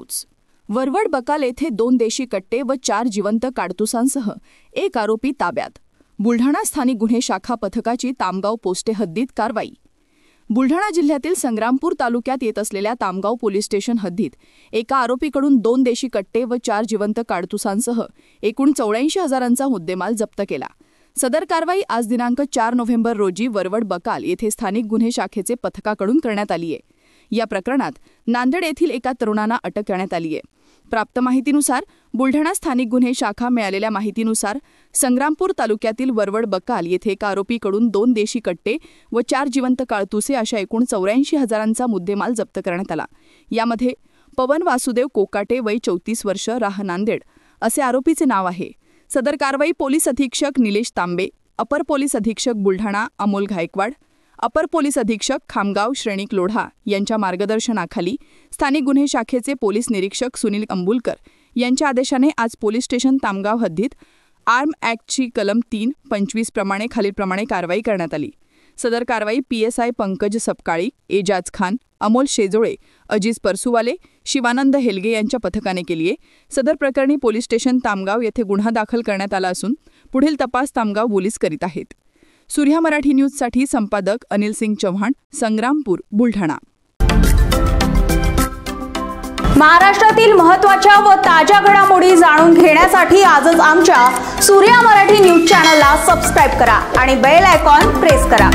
तोच वरवड बकाल येथे 2 देशी कट्टे व 4 जिवंत काडतुसांसह एक आरोपी ताब्यात। बुलढाणा स्थानिक गुन्हे शाखा पथकाची तामगाव पोस्टे हद्दीत कारवाई। बुलढाणा जिल्ह्यातील संग्रामपूर तालुक्यात येत असलेल्या तामगाव पोलीस स्टेशन हद्दीत एका आरोपीकडून 2 देशी कट्टे व 4 जिवंत काडतुसांसह एकूण 84,000चा मुद्देमाल जप्त केला। सदर कारवाई आज दिनांक 4 नोव्हेंबर रोजी वरवड बकाल येथे स्थानिक गुन्हे शाखेचे पथकाकडून करण्यात आली आहे। या प्रकरणात नांदेड येथील एका तरुणाला अटक करण्यात आली आहे। प्राप्त माहितीनुसार बुलढाणा स्थानिक गुन्हे शाखा मिळालेल्या माहितीनुसार संग्रामपूर तालुक्यातील वरवड बकाल येथे एका आरोपीकडून 2 देशी कट्टे व 4 जिवंत काळतुसे अशा एकूण 84,000चा मुद्देमाल जप्त करण्यात आला। यामध्ये पवन वासुदेव कोकाटे वय 34 वर्ष राह नांदेड असे आरोपीचे नाव आहे। सदर कारवाई पोलीस अधीक्षक निलेश तांबे, अपर पोलीस अधीक्षक बुलढाणा अमोल गायकवाड, अपर पोलीस अधीक्षक खामगाव श्रेणिक लोढा यांच्या मार्गदर्शनाखाली स्थानिक गुन्हे शाखेचे पोलीस निरीक्षक सुनील अंबुलकर यांच्या आदेशाने आज पोलीस स्टेशन तामगाव हद्दीत आर्म ॲक्टची कलम 3(25) प्रमाणे खालीलप्रमाणे कारवाई करण्यात आली। सदर कारवाई PSI पंकज सपकाळी, एजाज खान, अमोल शेजोळे, अजीज परसुवाले, शिवानंद हेलगे यांच्या पथकाने केली आहे। सदर प्रकरणी पोलीस स्टेशन तामगाव येथे गुन्हा दाखल करण्यात आला असून पुढील तपास तामगाव पोलीस करीत आहेत। सूर्या मराठी न्यूजसाठी संपादक अनिल सिंग चव्हाण, संग्रामपूर, बुलढाणा। महाराष्ट्रातील महत्त्वाच्या व ताज्या घडामोडी जाणून घेण्यासाठी आजच आमच्या सूर्या मराठी न्यूज चॅनलला सबस्क्राइब करा आणि बेल आयकॉन प्रेस करा।